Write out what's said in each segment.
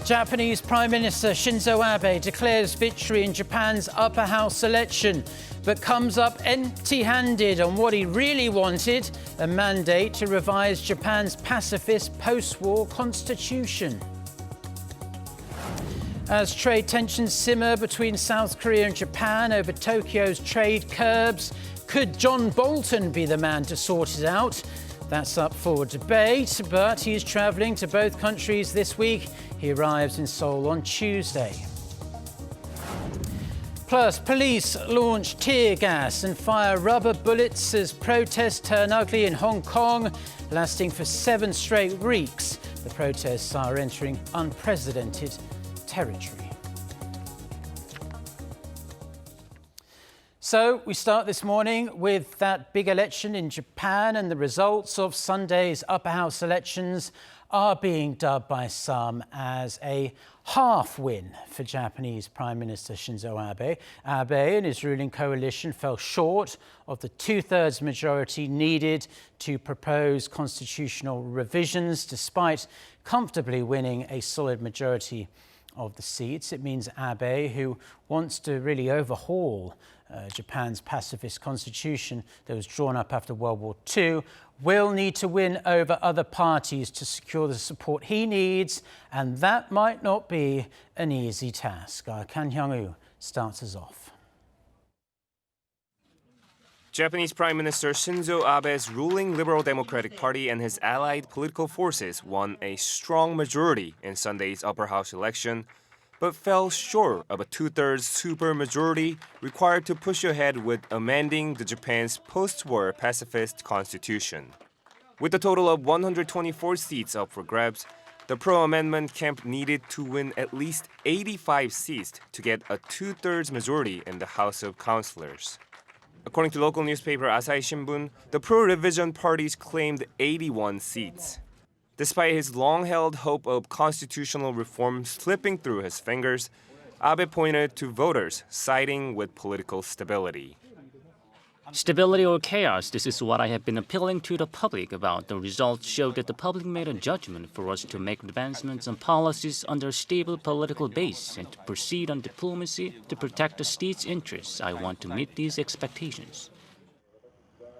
Japanese Prime Minister Shinzo Abe declares victory in Japan's upper house election, but comes up empty-handed on what he really wanted, a mandate to revise Japan's pacifist post-war constitution. As trade tensions simmer between South Korea and Japan over Tokyo's trade curbs, could John Bolton be the man to sort it out? That's up for debate, but he's travelling to both countries this week. He arrives in Seoul on Tuesday. Plus, police launch tear gas and fire rubber bullets as protests turn ugly in Hong Kong, lasting for 7 straight weeks. The protests are entering unprecedented territory. So we start this morning with that big election in Japan, and the results of Sunday's upper house elections are being dubbed by some as a half win for Japanese Prime Minister Shinzo Abe. Abe and his ruling coalition fell short of the 2/3 majority needed to propose constitutional revisions, despite comfortably winning a solid majority of the seats. It means Abe, who wants to really overhaul Japan's pacifist constitution that was drawn up after World War II, will need to win over other parties to secure the support he needs, and that might not be an easy task. Kan Hyung-woo starts us off. Japanese Prime Minister Shinzo Abe's ruling Liberal Democratic Party and his allied political forces won a strong majority in Sunday's upper house election, but fell short of a 2/3 supermajority required to push ahead with amending Japan's post-war pacifist constitution. With a total of 124 seats up for grabs, the pro-amendment camp needed to win at least 85 seats to get a 2/3 majority in the House of Councillors. According to local newspaper Asahi Shimbun, the pro-revision parties claimed 81 seats. Despite his long-held hope of constitutional reform slipping through his fingers, Abe pointed to voters siding with political stability. Stability or chaos, this is what I have been appealing to the public about. The results show that the public made a judgment for us to make advancements on policies under a stable political base and to proceed on diplomacy to protect the state's interests. I want to meet these expectations.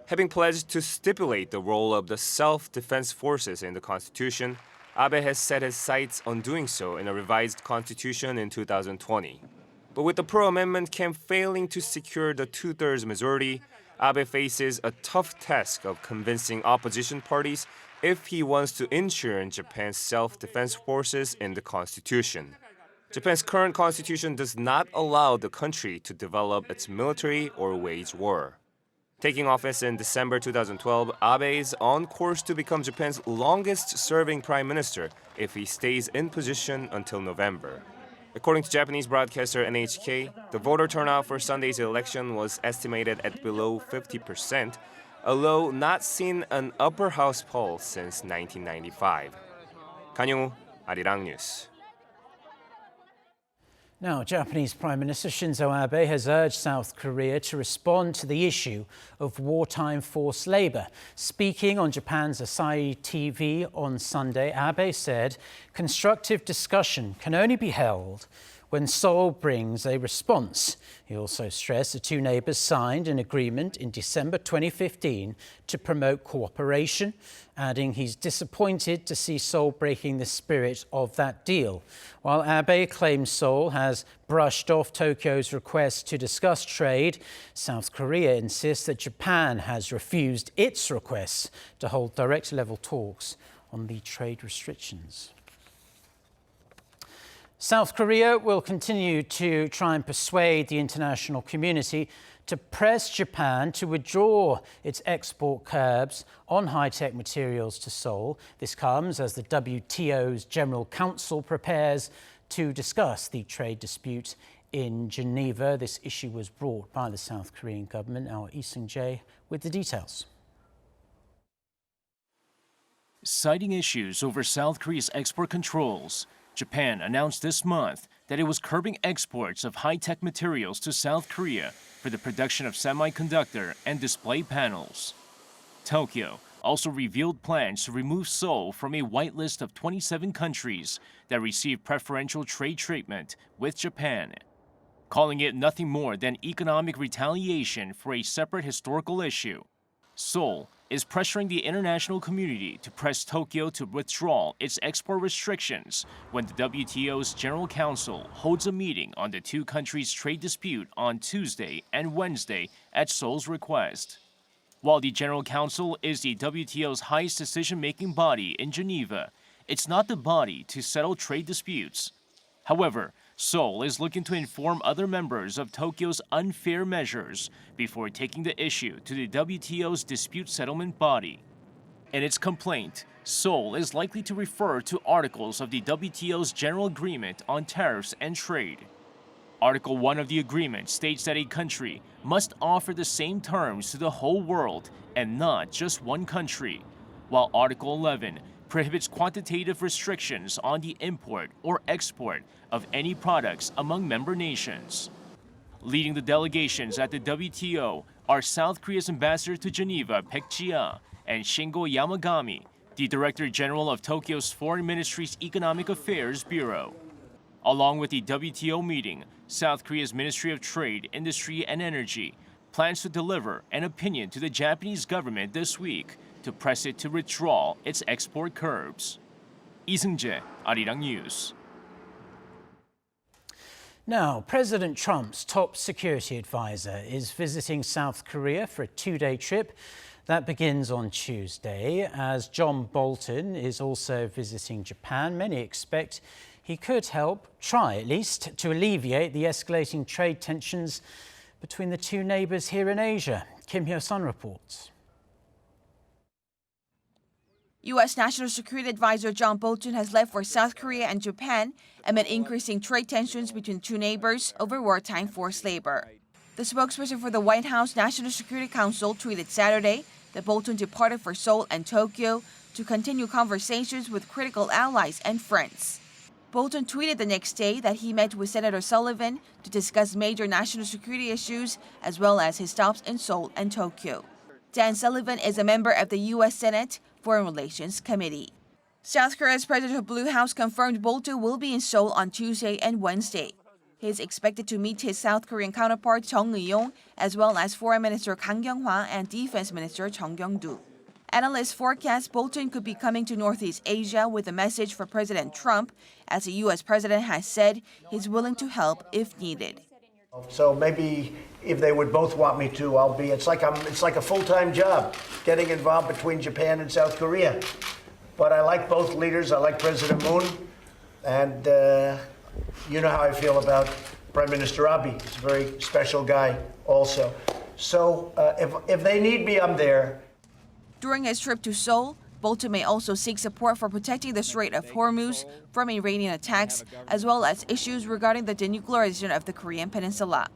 Having pledged to stipulate the role of the self-defense forces in the constitution, Abe has set his sights on doing so in a revised constitution in 2020. But with the pro-amendment camp failing to secure the 2/3 majority, Abe faces a tough task of convincing opposition parties if he wants to ensure Japan's self-defense forces in the constitution. Japan's current constitution does not allow the country to develop its military or wage war. Taking office in December 2012, Abe is on course to become Japan's longest-serving prime minister if he stays in position until November. According to Japanese broadcaster NHK, the voter turnout for Sunday's election was estimated at below 50%, a low not seen an upper house poll since 1995. Kan Hyung-woo, Arirang News. Now, Japanese Prime Minister Shinzo Abe has urged South Korea to respond to the issue of wartime forced labor. Speaking on Japan's Asahi TV on Sunday, Abe said constructive discussion can only be held when Seoul brings a response. He also stressed the two neighbors signed an agreement in December 2015 to promote cooperation, adding he's disappointed to see Seoul breaking the spirit of that deal. While Abe claims Seoul has brushed off Tokyo's request to discuss trade, South Korea insists that Japan has refused its requests to hold direct-level talks on the trade restrictions. South Korea will continue to try and persuade the international community to press Japan to withdraw its export curbs on high-tech materials to Seoul. This comes as the WTO's General Council prepares to discuss the trade dispute in Geneva. This issue was brought by the South Korean government. Our Lee Seung-jae with the details. Citing issues over South Korea's export controls, Japan announced this month that it was curbing exports of high-tech materials to South Korea for the production of semiconductor and display panels. Tokyo also revealed plans to remove Seoul from a whitelist of 27 countries that receive preferential trade treatment with Japan, calling it nothing more than economic retaliation for a separate historical issue. Seoul is pressuring the international community to press Tokyo to withdraw its export restrictions when the WTO's General Council holds a meeting on the two countries' trade dispute on Tuesday and Wednesday at Seoul's request. While the General Council is the WTO's highest decision-making body in Geneva, it's not the body to settle trade disputes. However, Seoul is looking to inform other members of Tokyo's unfair measures before taking the issue to the WTO's dispute settlement body. In its complaint, Seoul is likely to refer to articles of the WTO's General Agreement on Tariffs and Trade. Article 1 of the agreement states that a country must offer the same terms to the whole world and not just one country, while Article 11 prohibits quantitative restrictions on the import or export of any products among member nations. Leading the delegations at the WTO are South Korea's ambassador to Geneva, Baek Ji-ah, and Shingo Yamagami, the Director General of Tokyo's Foreign Ministry's Economic Affairs Bureau. Along with the WTO meeting, South Korea's Ministry of Trade, Industry and Energy plans to deliver an opinion to the Japanese government this week to press it to withdraw its export curbs. Lee Seung-jae, Arirang News. Now, President Trump's top security advisor is visiting South Korea for a two-day trip that begins on Tuesday, as John Bolton is also visiting Japan. Many expect he could help, try at least, to alleviate the escalating trade tensions between the two neighbours here in Asia. Kim Hyo-sun reports. U.S. National Security Advisor John Bolton has left for South Korea and Japan amid increasing trade tensions between two neighbors over wartime forced labor. The spokesperson for the White House National Security Council tweeted Saturday that Bolton departed for Seoul and Tokyo to continue conversations with critical allies and friends. Bolton tweeted the next day that he met with Senator Sullivan to discuss major national security issues as well as his stops in Seoul and Tokyo. Dan Sullivan is a member of the U.S. Senate Foreign Relations Committee. South Korea's President Blue House confirmed Bolton will be in Seoul on Tuesday and Wednesday. He is expected to meet his South Korean counterpart Chung Eui-yong, as well as Foreign Minister Kang Kyung-hwa and Defense Minister Chung Kyung-do. Analysts forecast Bolton could be coming to Northeast Asia with a message for President Trump, as the U.S. president has said he's willing to help if needed. So maybe if they would both want me to, I'll be. It's like a full-time job, getting involved between Japan and South Korea. But I like both leaders. I like President Moon, and you know how I feel about Prime Minister Abe. He's a very special guy, also. So if they need me, I'm there. During his trip to Seoul, Bolton may also seek support for protecting the Strait of Hormuz from Iranian attacks, as well as issues regarding the denuclearization of the Korean Peninsula.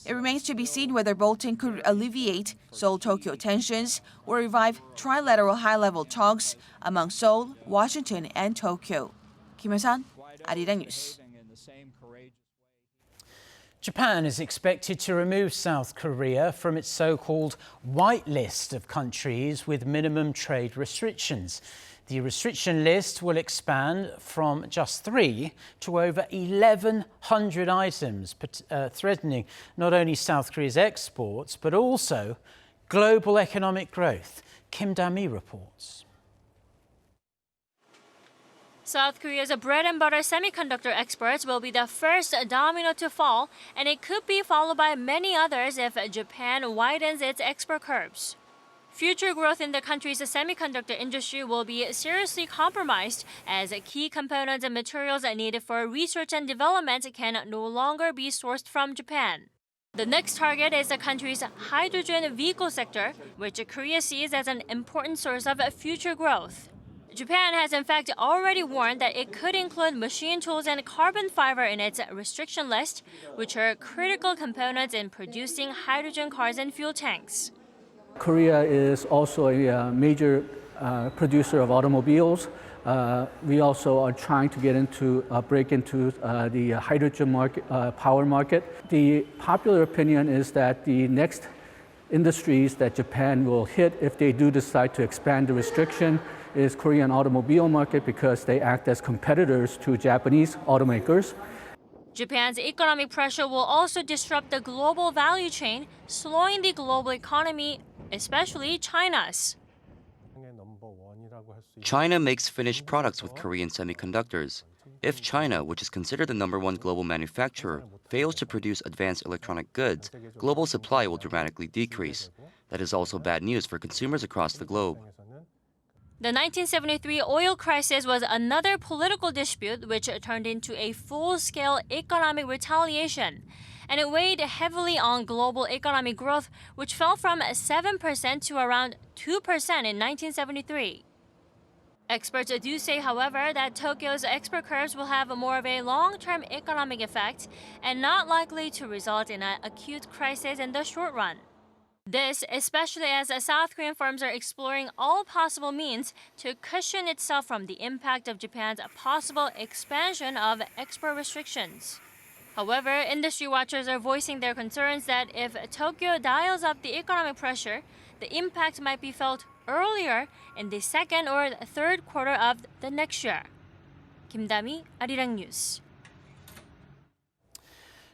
It remains to be seen whether Bolton could alleviate Seoul-Tokyo tensions or revive trilateral high-level talks among Seoul, Washington, and Tokyo. Kim Hyo-sun, Arirang News. Japan is expected to remove South Korea from its so-called white list of countries with minimum trade restrictions. The restriction list will expand from just 3 to over 1,100 items, threatening not only South Korea's exports, but also global economic growth. Kim Da-mi reports. South Korea's bread-and-butter semiconductor exports will be the first domino to fall, and it could be followed by many others if Japan widens its export curbs. Future growth in the country's semiconductor industry will be seriously compromised as key components and materials needed for research and development can no longer be sourced from Japan. The next target is the country's hydrogen vehicle sector, which Korea sees as an important source of future growth. Japan has in fact already warned that it could include machine tools and carbon fiber in its restriction list, which are critical components in producing hydrogen cars and fuel tanks. Korea is also a major producer of automobiles. We also are trying to break into the hydrogen market, power market. The popular opinion is that the next industries that Japan will hit if they do decide to expand the restriction is Korean automobile market, because they act as competitors to Japanese automakers. Japan's economic pressure will also disrupt the global value chain, slowing the global economy, especially China's. China makes finished products with Korean semiconductors. If China, which is considered the #1 global manufacturer, fails to produce advanced electronic goods, global supply will dramatically decrease. That is also bad news for consumers across the globe. The 1973 oil crisis was another political dispute which turned into a full-scale economic retaliation, and it weighed heavily on global economic growth, which fell from 7% to around 2% in 1973. Experts do say, however, that Tokyo's export curbs will have more of a long-term economic effect and not likely to result in an acute crisis in the short run. This, especially as South Korean firms are exploring all possible means to cushion itself from the impact of Japan's possible expansion of export restrictions. However, industry watchers are voicing their concerns that if Tokyo dials up the economic pressure, the impact might be felt earlier in the second or third quarter of the next year. Kim Da-mi, Arirang News.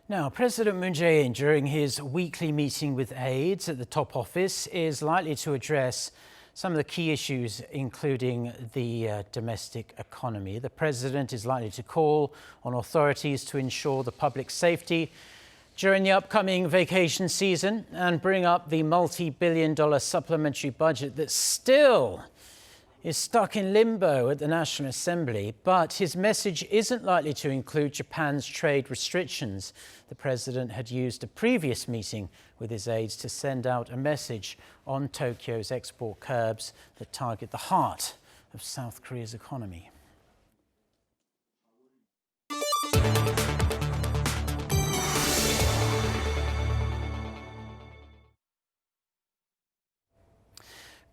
Now, President Moon Jae-in, during his weekly meeting with aides at the top office, is likely to address some of the key issues, including the domestic economy. The president is likely to call on authorities to ensure the public safety during the upcoming vacation season and bring up the multi-billion-dollar supplementary budget that still is stuck in limbo at the National Assembly. But his message isn't likely to include Japan's trade restrictions. The president had used a previous meeting with his aides to send out a message on Tokyo's export curbs that target the heart of South Korea's economy.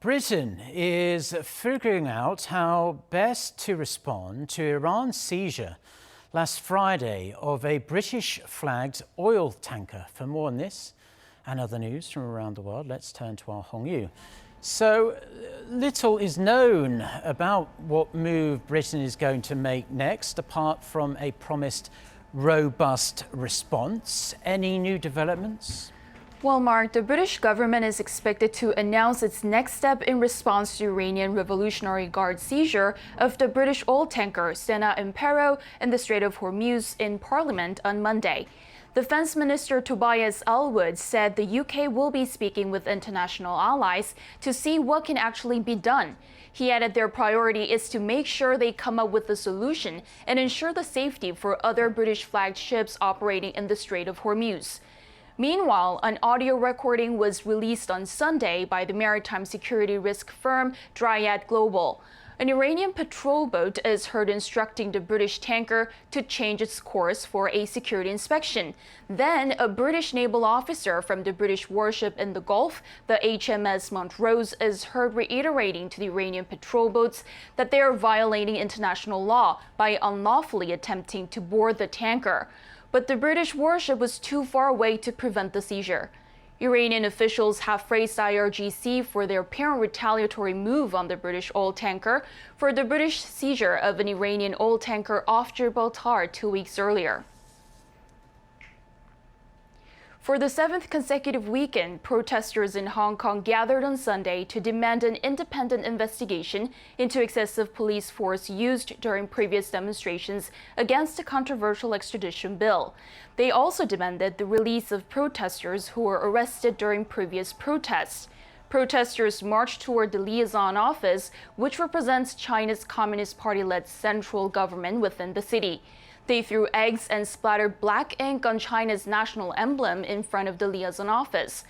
Britain is figuring out how best to respond to Iran's seizure last Friday of a British-flagged oil tanker. For more on this and other news from around the world, let's turn to our Hong Yu. So little is known about what move Britain is going to make next, apart from a promised robust response. Any new developments? Well, Mark, the British government is expected to announce its next step in response to Iranian Revolutionary Guard seizure of the British oil tanker Stena Impero in the Strait of Hormuz in Parliament on Monday. Defense Minister Tobias Ellwood said the UK will be speaking with international allies to see what can actually be done. He added their priority is to make sure they come up with a solution and ensure the safety for other British-flagged ships operating in the Strait of Hormuz. Meanwhile, an audio recording was released on Sunday by the maritime security risk firm Riot Global. An Iranian patrol boat is heard instructing the British tanker to change its course for a security inspection. Then, a British naval officer from the British warship in the Gulf, the HMS Montrose, is heard reiterating to the Iranian patrol boats that they are violating international law by unlawfully attempting to board the tanker. But the British warship was too far away to prevent the seizure. Iranian officials have praised IRGC for their apparent retaliatory move on the British oil tanker for the British seizure of an Iranian oil tanker off Gibraltar 2 weeks earlier. For the 7th consecutive weekend, protesters in Hong Kong gathered on Sunday to demand an independent investigation into excessive police force used during previous demonstrations against a controversial extradition bill. They also demanded the release of protesters who were arrested during previous protests. Protesters marched toward the liaison office, which represents China's Communist Party-led central government within the city. They threw eggs and splattered black ink on China's national emblem in front of the liaison office.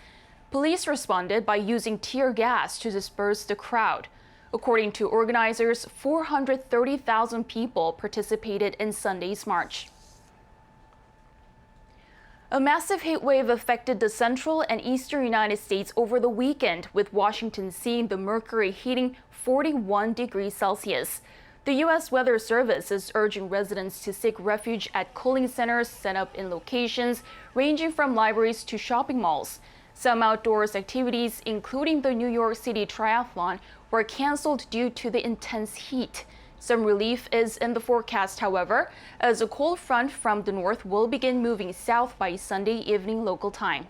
Police responded by using tear gas to disperse the crowd. According to organizers, 430,000 people participated in Sunday's march. A massive heatwave affected the central and eastern United States over the weekend, with Washington seeing the mercury hitting 41 degrees Celsius. The U.S. Weather Service is urging residents to seek refuge at cooling centers set up in locations ranging from libraries to shopping malls. Some outdoors activities, including the New York City Triathlon, were canceled due to the intense heat. Some relief is in the forecast, however, as a cold front from the north will begin moving south by Sunday evening local time.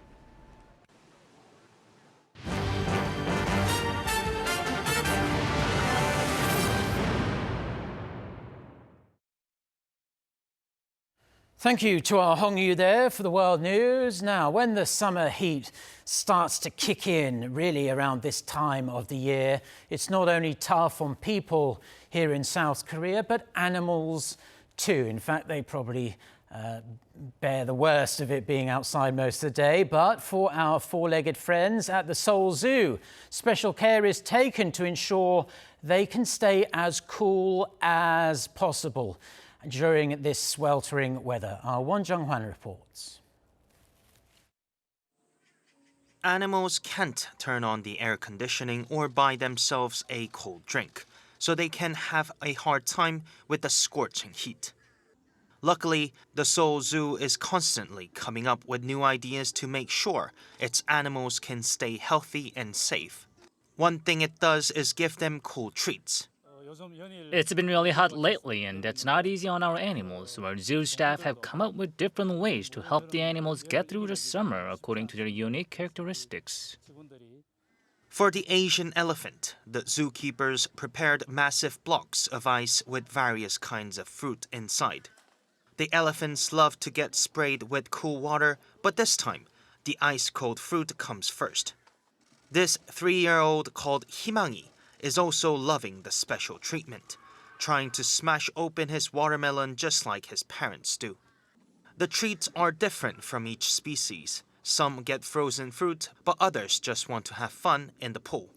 Thank you to our Hongyu there for the world news. Now, when the summer heat starts to kick in really around this time of the year, it's not only tough on people here in South Korea, but animals too. In fact, they probably bear the worst of it being outside most of the day. But for our four-legged friends at the Seoul Zoo, special care is taken to ensure they can stay as cool as possible during this sweltering weather. Our Won Jung-hwan reports. Animals can't turn on the air conditioning or buy themselves a cold drink, so they can have a hard time with the scorching heat. Luckily, the Seoul Zoo is constantly coming up with new ideas to make sure its animals can stay healthy and safe. One thing it does is give them cool treats. It's been really hot lately, and that's not easy on our animals, where zoo staff have come up with different ways to help the animals get through the summer according to their unique characteristics. For the Asian elephant, the zookeepers prepared massive blocks of ice with various kinds of fruit inside. The elephants love to get sprayed with cool water, but this time, the ice-cold fruit comes first. This 3-year-old called Himangi is also loving the special treatment, trying to smash open his watermelon just like his parents do. The treats are different from each species. Some get frozen fruit, but others just want to have fun in the pool.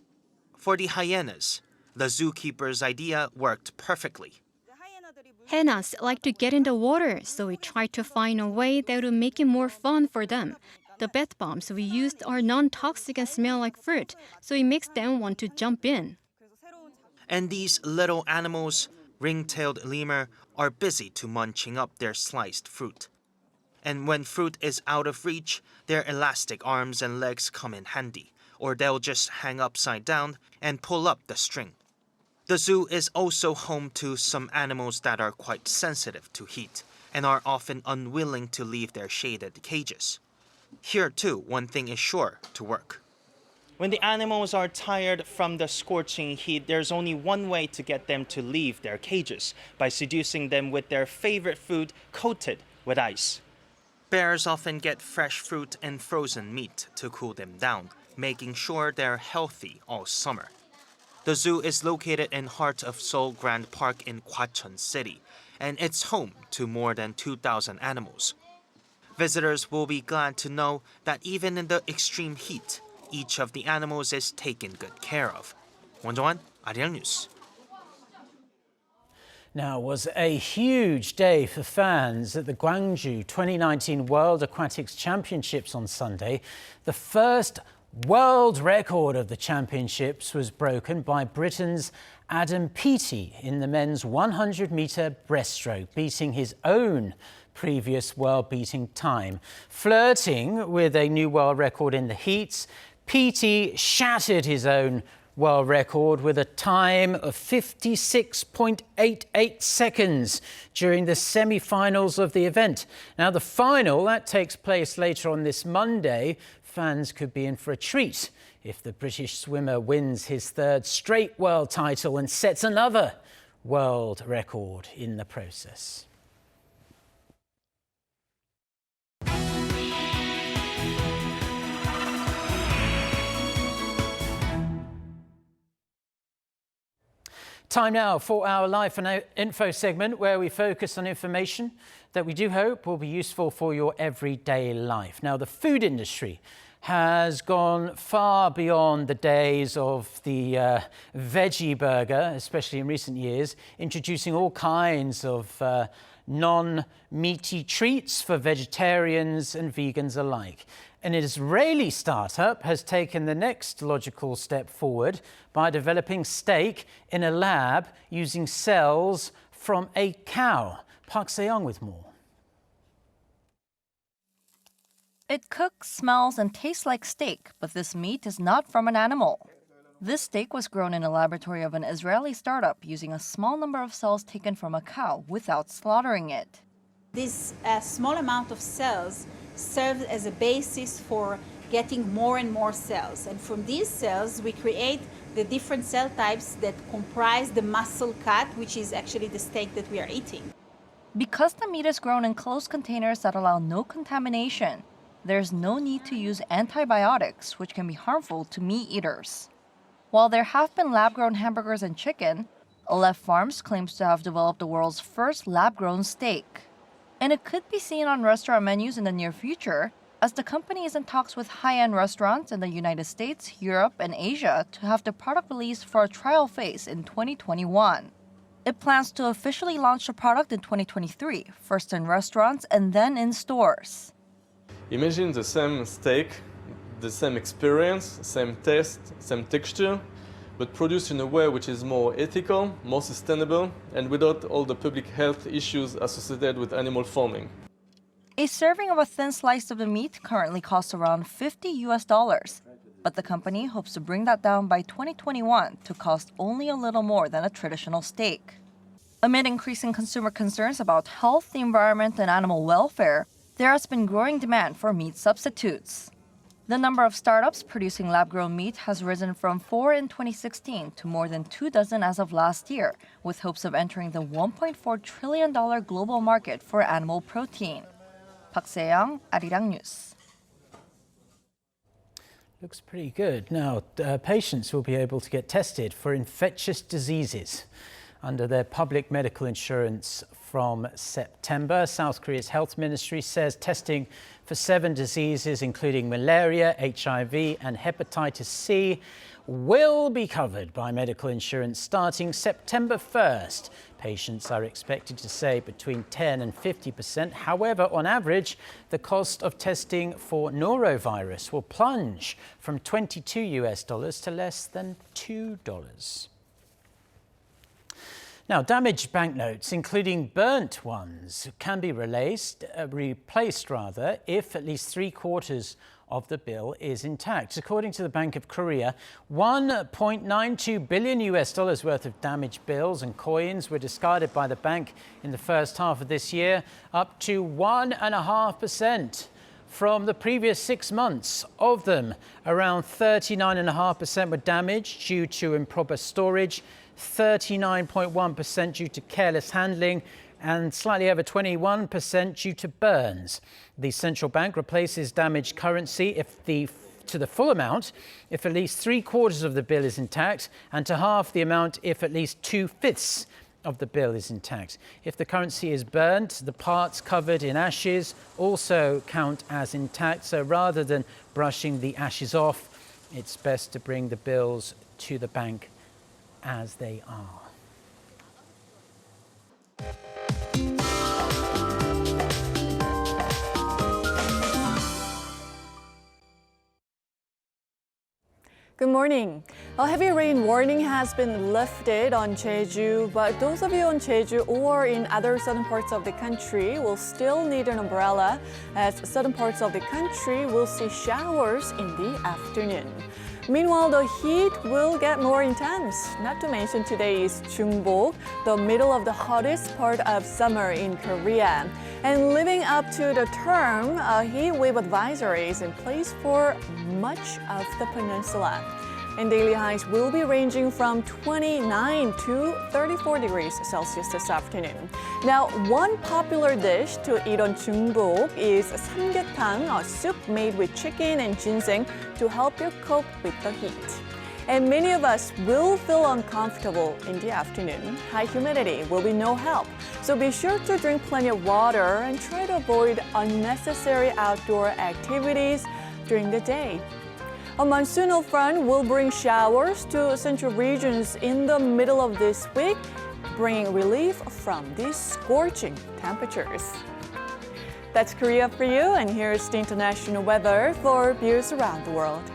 For the hyenas, the zookeeper's idea worked perfectly. Hyenas like to get in the water, so we tried to find a way that would make it more fun for them. The bath bombs we used are non-toxic and smell like fruit, so it makes them want to jump in. And these little animals, ring-tailed lemur, are busy to munching up their sliced fruit. And when fruit is out of reach, their elastic arms and legs come in handy, or they'll just hang upside down and pull up the string. The zoo is also home to some animals that are quite sensitive to heat and are often unwilling to leave their shaded cages. Here too, one thing is sure to work. When the animals are tired from the scorching heat, there's only one way to get them to leave their cages, by seducing them with their favorite food coated with ice. Bears often get fresh fruit and frozen meat to cool them down, making sure they're healthy all summer. The zoo is located in heart of Seoul Grand Park in Gwacheon City, and it's home to more than 2,000 animals. Visitors will be glad to know that even in the extreme heat, each of the animals is taken good care of. Won Jung-hwan, Arirang News. Now, it was a huge day for fans at the Gwangju 2019 World Aquatics Championships on Sunday. The first world record of the championships was broken by Britain's Adam Peaty in the men's 100-metre breaststroke, beating his own previous world-beating time. Flirting with a new world record in the heats, Peaty shattered his own world record with a time of 56.88 seconds during the semi-finals of the event. Now, the final, that takes place later on this Monday. Fans could be in for a treat if the British swimmer wins his third straight world title and sets another world record in the process. Time now for our Life and Info segment, where we focus on information that we do hope will be useful for your everyday life. Now, the food industry has gone far beyond the days of the veggie burger, especially in recent years, introducing all kinds of non-meaty treats for vegetarians and vegans alike. An Israeli startup has taken the next logical step forward by developing steak in a lab using cells from a cow. Park Se-young with more. It cooks, smells, and tastes like steak, but this meat is not from an animal. This steak was grown in a laboratory of an Israeli startup using a small number of cells taken from a cow without slaughtering it. This small amount of cells serves as a basis for getting more and more cells. And from these cells, we create the different cell types that comprise the muscle cut, which is actually the steak that we are eating. Because the meat is grown in closed containers that allow no contamination, there's no need to use antibiotics, which can be harmful to meat eaters. While there have been lab-grown hamburgers and chicken, Aleph Farms claims to have developed the world's first lab-grown steak. And it could be seen on restaurant menus in the near future, as the company is in talks with high-end restaurants in the United States, Europe, and Asia to have the product released for a trial phase in 2021. It plans to officially launch the product in 2023, first in restaurants and then in stores. Imagine the same steak, the same experience, same taste, same texture, but produced in a way which is more ethical, more sustainable, and without all the public health issues associated with animal farming. A serving of a thin slice of the meat currently costs around $50, but the company hopes to bring that down by 2021 to cost only a little more than a traditional steak. Amid increasing consumer concerns about health, the environment, and animal welfare, there has been growing demand for meat substitutes. The number of startups producing lab-grown meat has risen from 4 in 2016 to more than 24 as of last year, with hopes of entering the $1.4 trillion global market for animal protein. Park Se-young, Arirang News. Looks pretty good. Now, patients will be able to get tested for infectious diseases under their public medical insurance from September. South Korea's health ministry says testing for 7 diseases, including malaria, HIV, and hepatitis C, will be covered by medical insurance starting September 1st. Patients are expected to save between 10 and 50%. However, on average, the cost of testing for norovirus will plunge from $22 to less than $2. Now, damaged banknotes, including burnt ones, can be replaced if at least 3/4 of the bill is intact. According to the Bank of Korea, $1.92 billion worth of damaged bills and coins were discarded by the bank in the first half of this year, up to 1.5% from the previous 6 months. Of them, around 39.5% were damaged due to improper storage, 39.1% due to careless handling, and slightly over 21% due to burns. The central bank replaces damaged currency to the full amount if at least 3/4 of the bill is intact, and to half the amount if at least 2/5 of the bill is intact. If the currency is burnt, the parts covered in ashes also count as intact. So rather than brushing the ashes off, it's best to bring the bills to the bank as they are. Good morning. A heavy rain warning has been lifted on Jeju, but those of you on Jeju or in other southern parts of the country will still need an umbrella, as southern parts of the country will see showers in the afternoon. Meanwhile, the heat will get more intense. Not to mention today is Jungbok, the middle of the hottest part of summer in Korea. And living up to the term, a heat wave advisory is in place for much of the peninsula. And daily highs will be ranging from 29 to 34 degrees Celsius this afternoon. Now, one popular dish to eat on Jungbok is samgyetang, a soup made with chicken and ginseng to help you cope with the heat. And many of us will feel uncomfortable in the afternoon. High humidity will be no help. So be sure to drink plenty of water and try to avoid unnecessary outdoor activities during the day. A monsoonal front will bring showers to central regions in the middle of this week, bringing relief from these scorching temperatures. That's Korea for you, and here's the international weather for viewers around the world.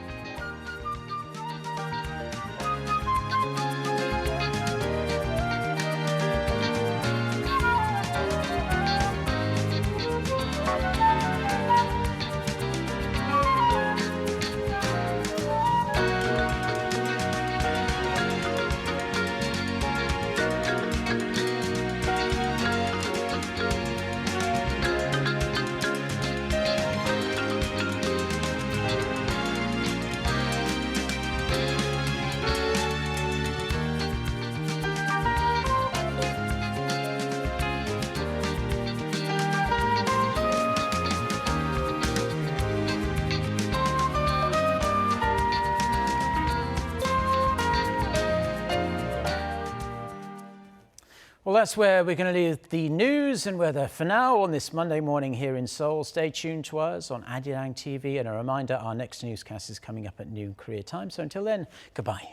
that's where we're going to leave the news and weather for now on this Monday morning here in Seoul. Stay tuned to us on Arirang TV, and a reminder, our next newscast is coming up at noon Korea time. So until then, goodbye.